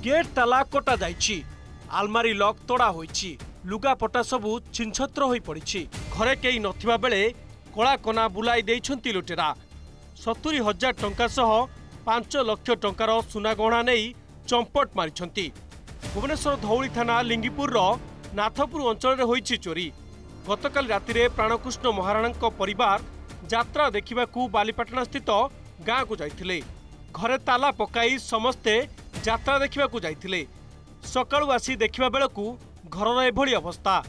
Gate ताला कटा जाइछि, आलमारी लॉक तोड़ा होइछि, लुगापटा सबु छिनछत्र होई पड़िछि। घरे केही नथिबा बेले कला कना बुलाई देइछन्ति लुटेरा। 70,000 टंका सह 5 लाख टंकार सुना गहना नहीं चंपट मारिछन्ति। भुवनेश्वर धौली थाना लिंगीपुर नाथपुर अंचल होइछि चोरी। गतकाल रातिरे प्राणकृष्ण महाराणा परिवार यात्रा देखिबाकू बालीपाटना स्थित गाँ को जाइथिले। घरे ताला पकाई समस्ते यात्रा देखिबाकू जाइथिले। सकाळू आसी देखिबा बेलकू घरर एभली अवस्था।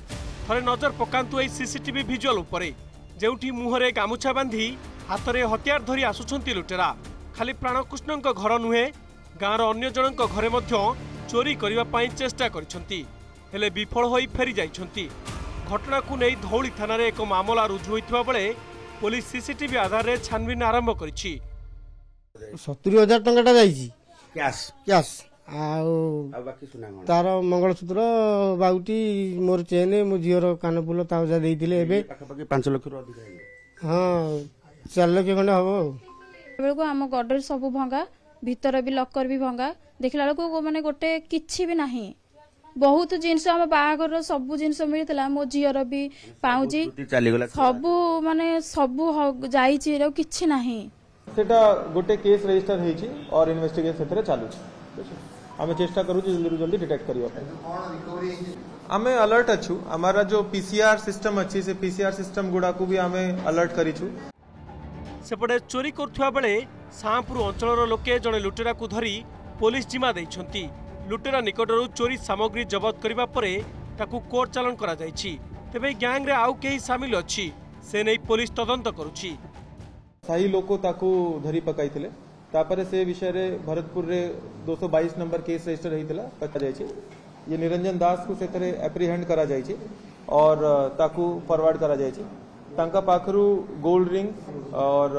थरे नजर पकांतु एई सीसीटीवी विजुअल उपरे, जेउठी मुहरे गामुछा बांधी हाथरे हथियार धरी आसुछन्ति लुटेरा। खाली प्राणकृष्णଙ୍କ घर नुहे, गाँर अन्य जनଙ୍କ घरे मध्य चोरी करिबा पई चेष्टा करिसन्ति, हेले विफल होई फेरी जाइछन्ति। घटना को नहीं धौली थाना रे एक मामला रुजु होइथिबा बेले पुलिस सीसीटीवी आधार रे छानबीन आरंभ करिछि। 70,000 टंका जाइछि कैश बाकी सुना तार मंगलसूत्र बाउटी मोर चेन मो झीर कानफुल ताजा देइथिले एबे 5 लाख रु अधिक। हां 4 लाख खंडे हबो। बेलको हम गडरेज सब भंगा, भीतर भी लॉकर भी भंगा, देखला बेलको माने गोटे किछि भी नाही। बहुत जिनस हम बाहागर सब जिनस मिलता मो झीर भी पाउजी सबू माने सबू जाइछि रे किछि नाही। सेटा गोटे केस रजिस्टर हेछि और इन्वेस्टिगेशन सेतरे चालू छै। हमें चेष्टा करू जल्दी जल्दी डिटेक्ट करियो। हमें अलर्ट अछु, हमारा जो पीसीआर सिस्टम अछि से पीसीआर सिस्टम गुडा को भी हमें अलर्ट करिछु। सेपटे चोरी करथुवा बेले साहापुर अंचलर लोके जणे लुटेरा को धरी पुलिस जिमा दैछन्ति। लुटेरा निकटरू चोरी सामग्री जबत करिबा परे ताकू कोर्ट चालान करा जाइछि। तेबे गैंग रे आउ केही शामिल अछि से नै पुलिस तदंत करूछि। सही लोको ताकू धरी पकाइथिले, तापरे से विषय रे भरतपुर रे 222 नंबर केस रजिस्टर हेइतला पक्का जाइछि। ये निरंजन दास को सेतरे एप्रीहेंड करा जाइछि और ताकू फॉरवर्ड करा जाइछि। तांका पाखरु गोल्ड रिंग और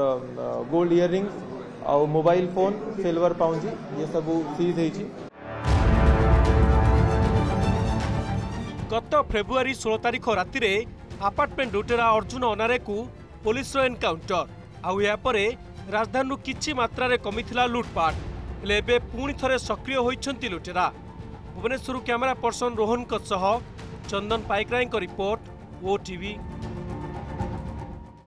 गोल्ड इयर रिंग और मोबाइल फोन, सिल्वर पाउंजी ये सब सीज हेइछि। गत फेब्रुआरी 16 तारिख राति आपार्टमेंट लुटेरा अर्जुन अनारे को पुलिस एनकाउंटर आउ या परे राजधानी किछि मात्रा रे कमिथिला लुटपाट, हेले एबे पुणी थरे सक्रिय होइछन्ति लुटेरा। भुवनेश्वर कैमरा पर्सन रोहन सह चंदन पाइकराय रिपोर्ट, ओटीवी।